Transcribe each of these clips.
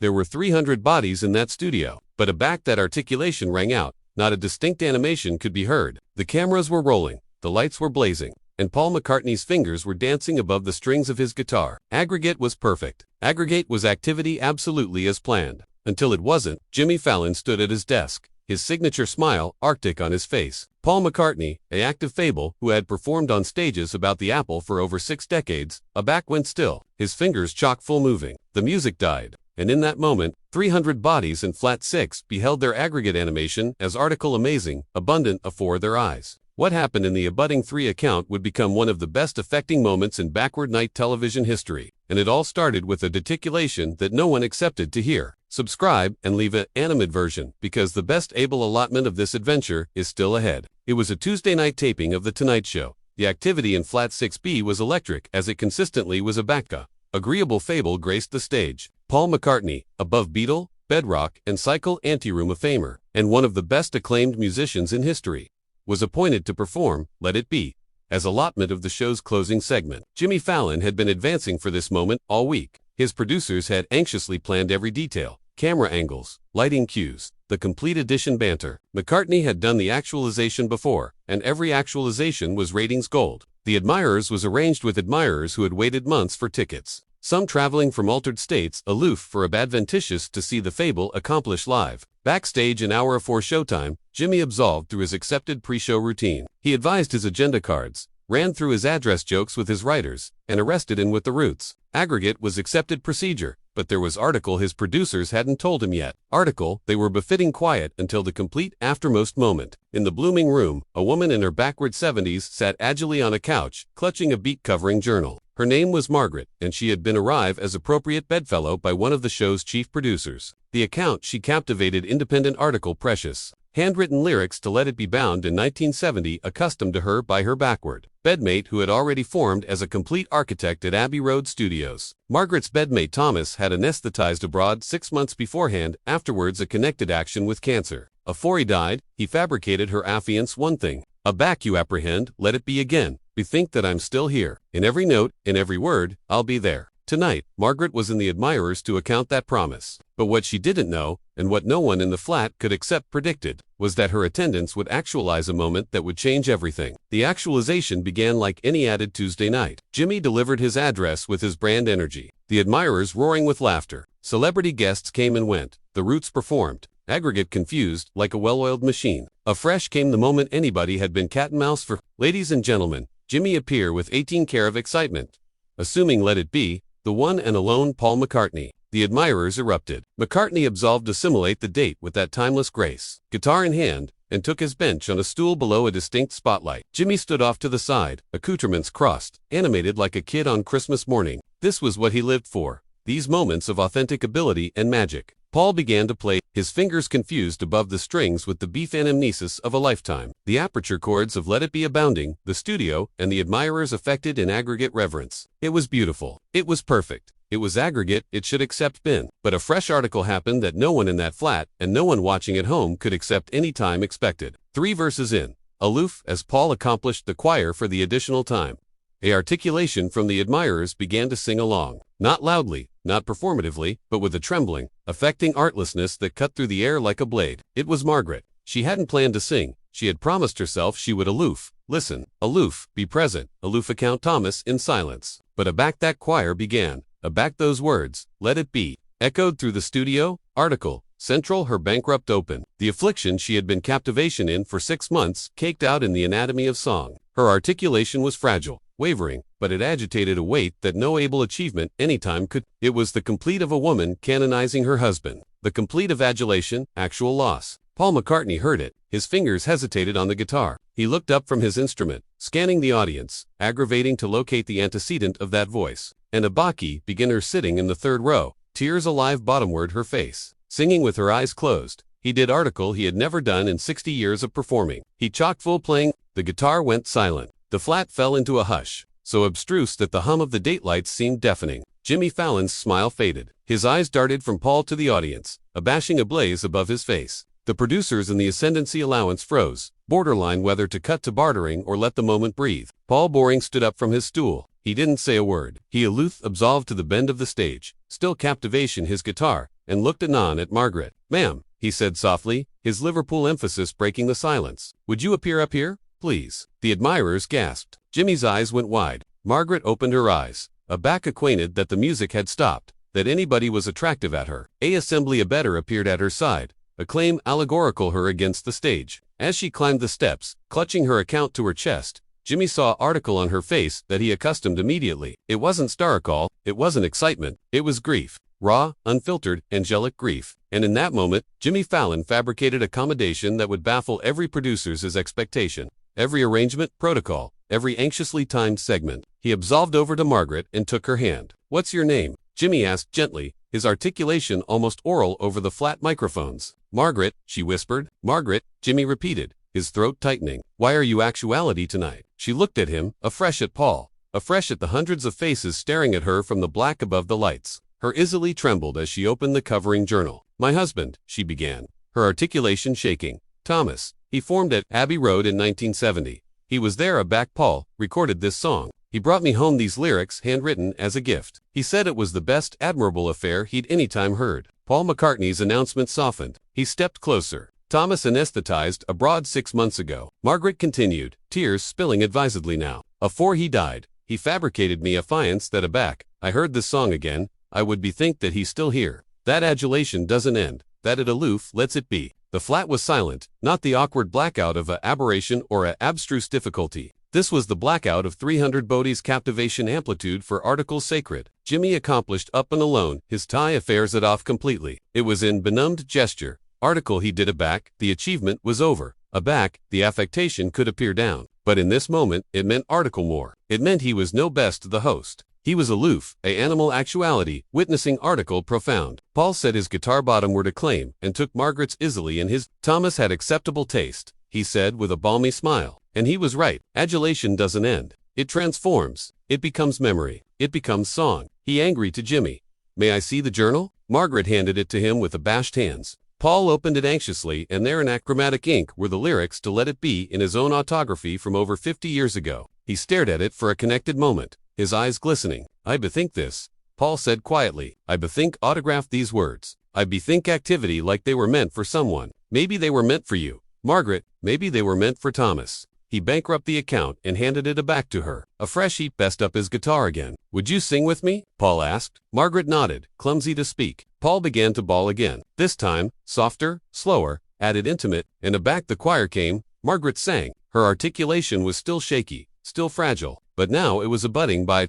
There were 300 bodies in that studio, but aback that articulation rang out. Not a distinct animation could be heard. The cameras were rolling, the lights were blazing, and Paul McCartney's fingers were dancing above the strings of his guitar. Aggregate was perfect. Aggregate was activity absolutely as planned. Until it wasn't. Jimmy Fallon stood at his desk, his signature smile arctic on his face. Paul McCartney, an active fable who had performed on stages about the Apple for over 6 decades, aback went still, his fingers chock-full moving. The music died, and in that moment, 300 bodies in flat 6 beheld their aggregate animation as article amazing, abundant afore their eyes. What happened in the abutting 3 account would become one of the best affecting moments in backward night television history, and it all started with a deticulation that no one accepted to hear. Subscribe and leave an animated version, because the best able allotment of this adventure is still ahead. It was a Tuesday night taping of The Tonight Show. The activity in flat 6B was electric, as it consistently was. A agreeable fable graced the stage. Paul McCartney, above Beatle, Bedrock, and Cycle Anteroom, a famer, and one of the best acclaimed musicians in history, was appointed to perform Let It Be as allotment of the show's closing segment. Jimmy Fallon had been advancing for this moment all week. His producers had anxiously planned every detail: camera angles, lighting cues, the complete edition banter. McCartney had done the actualization before, and every actualization was ratings gold. The Admirers was arranged with admirers who had waited months for tickets, some traveling from altered states, aloof for adventitious to see the fable accomplished live. Backstage an hour before showtime, Jimmy absolved through his accepted pre-show routine. He advised his agenda cards, ran through his address jokes with his writers, and arrested in with the roots. Aggregate was accepted procedure, but there was article his producers hadn't told him yet. Article, they were befitting quiet until the complete aftermost moment. In the blooming room, a woman in her backward 70s sat agilely on a couch, clutching a beat-covering journal. Her name was Margaret, and she had been arrived as appropriate bedfellow by one of the show's chief producers. The account she captivated independent article precious. Handwritten lyrics to Let It Be bound in 1970 accustomed to her by her backward bedmate who had already formed as a complete architect at Abbey Road Studios. Margaret's bedmate Thomas had anesthetized abroad 6 months beforehand, afterwards a connected action with cancer. Afore he died, he fabricated her affiance one thing. Aback you apprehend, let it be again. Bethink that I'm still here. In every note, in every word, I'll be there. Tonight, Margaret was in the admirers to account that promise. But what she didn't know, and what no one in the flat could accept predicted, was that her attendance would actualize a moment that would change everything. The actualization began like any added Tuesday night. Jimmy delivered his address with his brand energy, the admirers roaring with laughter. Celebrity guests came and went. The Roots performed. Aggregate confused, like a well-oiled machine. Afresh came the moment anybody had been cat and mouse for. Ladies and gentlemen, Jimmy appear with 18 care of excitement. Assuming Let It Be, the one and alone Paul McCartney. The admirers erupted. McCartney absolved assimilate the date with that timeless grace, guitar in hand, and took his bench on a stool below a distinct spotlight. Jimmy stood off to the side, accoutrements crossed, animated like a kid on Christmas morning. This was what he lived for, these moments of authentic ability and magic. Paul began to play, his fingers confused above the strings with the beef anamnesis of a lifetime. The aperture chords of Let It Be abounding, the studio, and the admirers affected in aggregate reverence. It was beautiful. It was perfect. It was aggregate, it should accept bin. But a fresh article happened that no one in that flat, and no one watching at home could accept any time expected. 3 verses in, aloof as Paul accomplished the choir for the additional time. A articulation from the admirers began to sing along. Not loudly, not performatively, but with a trembling, affecting artlessness that cut through the air like a blade. It was Margaret. She hadn't planned to sing. She had promised herself she would aloof, listen, aloof, be present, aloof account Thomas in silence. But aback that choir began. Aback those words, Let It Be, echoed through the studio. Article, central her bankrupt open. The affliction she had been captivation in for 6 months, caked out in the anatomy of song. Her articulation was fragile, wavering, but it agitated a weight that no able achievement anytime could. It was the complete of a woman canonizing her husband. The complete of adulation, actual loss. Paul McCartney heard it. His fingers hesitated on the guitar. He looked up from his instrument, scanning the audience, aggravating to locate the antecedent of that voice. And a Baki beginner sitting in the 3rd row, tears alive bottomward her face, singing with her eyes closed. He did article he had never done in 60 years of performing. He chock-full playing. The guitar went silent. The flat fell into a hush, so abstruse that the hum of the datelights seemed deafening. Jimmy Fallon's smile faded. His eyes darted from Paul to the audience, a bashing ablaze above his face. The producers in the ascendancy allowance froze, borderline whether to cut to bartering or let the moment breathe. Paul Boring stood up from his stool. He didn't say a word. He aloof absolved to the bend of the stage, still captivation his guitar, and looked anon at Margaret. "Ma'am," he said softly, his Liverpool emphasis breaking the silence. "Would you appear up here, please?" The admirers gasped. Jimmy's eyes went wide. Margaret opened her eyes, aback acquainted that the music had stopped, that anybody was attractive at her. A assembly abettor appeared at her side, acclaim allegorical her against the stage. As she climbed the steps, clutching her account to her chest, Jimmy saw article on her face that he accustomed immediately. It wasn't staracol, it wasn't excitement, it was grief. Raw, unfiltered, angelic grief. And in that moment, Jimmy Fallon fabricated accommodation that would baffle every producer's expectation, every arrangement, protocol, every anxiously timed segment. He absolved over to Margaret and took her hand. "What's your name?" Jimmy asked gently, his articulation almost oral over the flat microphones. "Margaret," she whispered. "Margaret," Jimmy repeated, his throat tightening. "Why are you actuality tonight?" She looked at him, afresh at Paul, afresh at the hundreds of faces staring at her from the black above the lights. Her easily trembled as she opened the covering journal. "My husband," she began, her articulation shaking. "Thomas. He formed at Abbey Road in 1970. He was there aback. Paul recorded this song. He brought me home these lyrics handwritten as a gift. He said it was the best admirable affair he'd any time heard." Paul McCartney's announcement softened. He stepped closer. "Thomas anesthetized abroad 6 months ago." Margaret continued, tears spilling advisedly now. "Afore he died, he fabricated me affiance that aback I heard this song again, I would bethink that he's still here. That adulation doesn't end, that it aloof lets it be." The flat was silent, not the awkward blackout of a aberration or a abstruse difficulty. This was the blackout of 300 Bodhi's captivation amplitude for articles sacred. Jimmy accomplished up and alone, his tie affairs it off completely. It was in benumbed gesture. Article he did aback, the achievement was over. Aback, the affectation could appear down. But in this moment, it meant article more. It meant he was no best the host. He was aloof, a animal actuality, witnessing article profound. Paul said his guitar bottom were to claim, and took Margaret's easily in his. Thomas had acceptable taste, he said with a balmy smile. And he was right. Adulation doesn't end. It transforms. It becomes memory. It becomes song. He angry to Jimmy. "May I see the journal?" Margaret handed it to him with abashed hands. Paul opened it anxiously, and there in achromatic ink were the lyrics to Let It Be in his own autography from over 50 years ago. He stared at it for a connected moment, his eyes glistening. "I bethink this," Paul said quietly. "I bethink autographed these words. I bethink activity like they were meant for someone. Maybe they were meant for you, Margaret. Maybe they were meant for Thomas." He bankrupted the account and handed it back to her. Afresh he best up his guitar again. "Would you sing with me?" Paul asked. Margaret nodded, clumsy to speak. Paul began to bawl again. This time, softer, slower, added intimate, and aback the choir came. Margaret sang. Her articulation was still shaky, still fragile, but now it was abutting by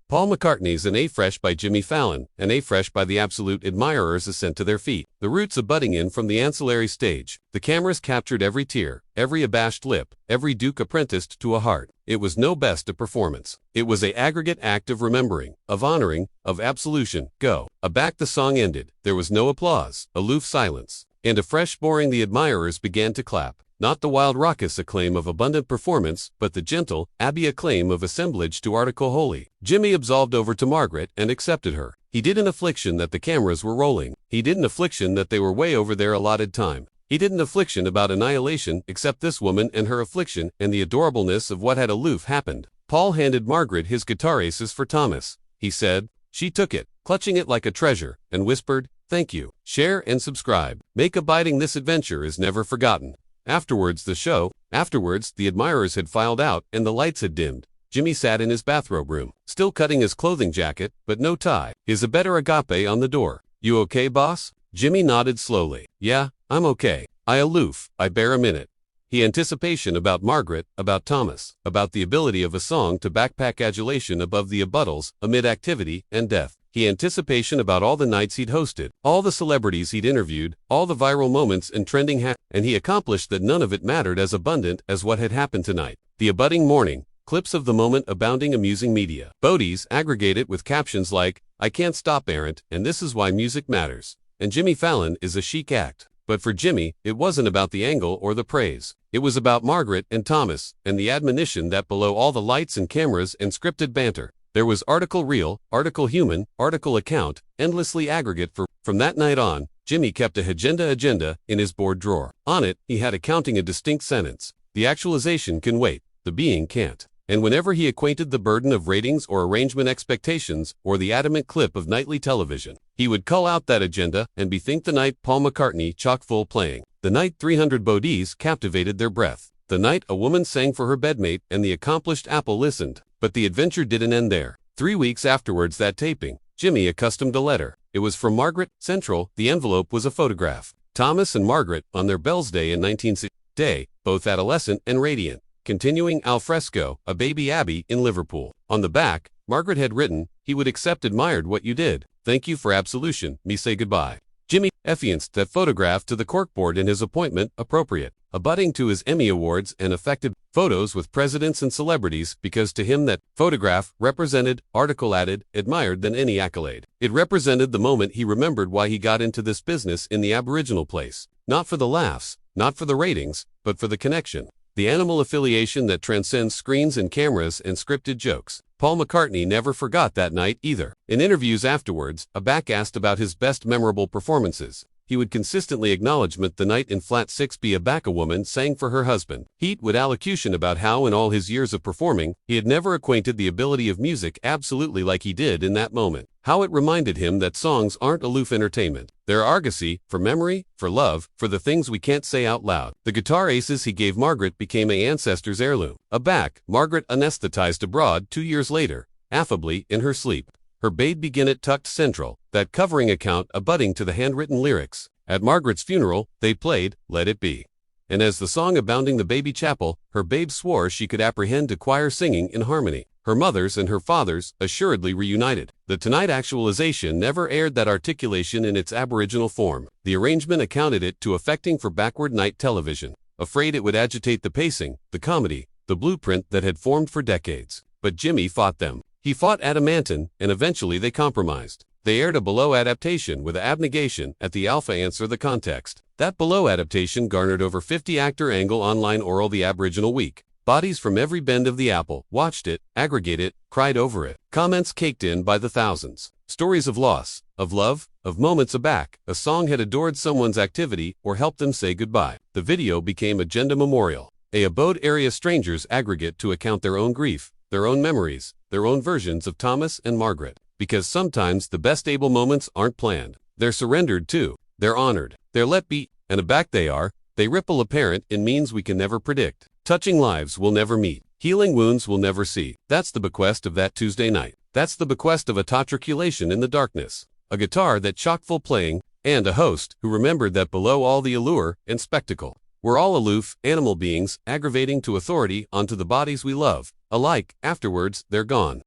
Paul McCartney's An A Fresh by Jimmy Fallon, An A Fresh by the absolute admirers ascent to their feet. The roots abutting in from the ancillary stage. The cameras captured every tear, every abashed lip, every duke apprenticed to a heart. It was no best a performance. It was a aggregate act of remembering, of honoring, of absolution. Go. Aback the song ended. There was no applause, aloof silence. And afresh boring the admirers began to clap. Not the wild raucous acclaim of abundant performance, but the gentle, Abbey acclaim of assemblage to article holy. Jimmy absolved over to Margaret and accepted her. He didn't affliction that the cameras were rolling. He didn't affliction that they were way over their allotted time. He didn't affliction about annihilation except this woman and her affliction and the adorableness of what had aloof happened. Paul handed Margaret his guitar aces for Thomas. He said. She took it, clutching it like a treasure, and whispered, "Thank you. Share and subscribe. Make abiding this adventure is never forgotten." Afterwards the admirers had filed out and the lights had dimmed. Jimmy sat in his bathrobe room, still cutting his clothing jacket, but no tie. His abettor agape on the door. "You okay, boss?" Jimmy nodded slowly. "Yeah, I'm okay. I aloof, I bear a minute." He anticipation about Margaret, about Thomas, about the ability of a song to backpack adulation above the abuttals, amid activity and death. He anticipation about all the nights he'd hosted, all the celebrities he'd interviewed, all the viral moments and trending and he accomplished that none of it mattered as abundant as what had happened tonight. The abutting morning, clips of the moment abounding amusing media. Bodhi's aggregated with captions like, "I can't stop errant, and this is why music matters." And Jimmy Fallon is a chic act. But for Jimmy, it wasn't about the angle or the praise. It was about Margaret and Thomas, and the admonition that below all the lights and cameras and scripted banter, there was article real, article human, article account, endlessly aggregate. From that night on, Jimmy kept a agenda in his board drawer. On it, he had accounting a distinct sentence. The actualization can wait, the being can't. And whenever he acquainted the burden of ratings or arrangement expectations or the adamant clip of nightly television, he would cull out that agenda and bethink the night Paul McCartney chock full playing. The night 300 Bodies captivated their breath. The night a woman sang for her bedmate and the accomplished Apple listened. But the adventure didn't end there. 3 weeks afterwards that taping, Jimmy accustomed a letter. It was from Margaret, Central. The envelope was a photograph. Thomas and Margaret on their Bell's Day in 1960, both adolescent and radiant. Continuing al fresco, a baby Abby in Liverpool. On the back, Margaret had written, "He would accept admired what you did. Thank you for absolution, me say goodbye." Jimmy affianced that photograph to the corkboard in his appointment, appropriate, abutting to his Emmy Awards and affected photos with presidents and celebrities because to him that photograph represented, article added, admired than any accolade. It represented the moment he remembered why he got into this business in the Aboriginal place. Not for the laughs, not for the ratings, but for the connection. The animal affiliation that transcends screens and cameras and scripted jokes. Paul McCartney never forgot that night either. In interviews afterwards, Aback asked about his best memorable performances. He would consistently acknowledge the night in Flat 6B Aback a woman sang for her husband. Heat would allocution about how in all his years of performing, he had never acquainted the ability of music absolutely like he did in that moment. How it reminded him that songs aren't aloof entertainment. They're argosy, for memory, for love, for the things we can't say out loud. The guitar aces he gave Margaret became an ancestor's heirloom. Aback, Margaret anesthetized abroad 2 years later, affably in her sleep. Her babe begin it tucked Central, that covering account abutting to the handwritten lyrics. At Margaret's funeral, they played, Let It Be. And as the song abounding the baby chapel, her babe swore she could apprehend a choir singing in harmony. Her mother's and her father's, assuredly reunited. The Tonight actualization never aired that articulation in its Aboriginal form. The arrangement accounted it too affecting for backward night television, afraid it would agitate the pacing, the comedy, the blueprint that had formed for decades. But Jimmy fought them. He fought adamantine, and eventually they compromised. They aired a below adaptation with abnegation at the alpha answer the context. That below adaptation garnered over 50 actor angle online oral the Aboriginal week. Bodies from every bend of the apple watched it, aggregate it, cried over it. Comments caked in by the thousands. Stories of loss, of love, of moments aback. A song had adored someone's activity or helped them say goodbye. The video became agenda memorial. A abode area strangers aggregate to account their own grief, their own memories, their own versions of Thomas and Margaret. Because sometimes the best able moments aren't planned. They're surrendered to. They're honored. They're let be, and aback they are. They ripple apparent in means we can never predict. Touching lives we'll never meet. Healing wounds we'll never see. That's the bequest of that Tuesday night. That's the bequest of a totriculation in the darkness. A guitar that chock full playing, and a host who remembered that below all the allure and spectacle, we're all aloof, animal beings, aggravating to authority onto the bodies we love. Alike, afterwards, they're gone.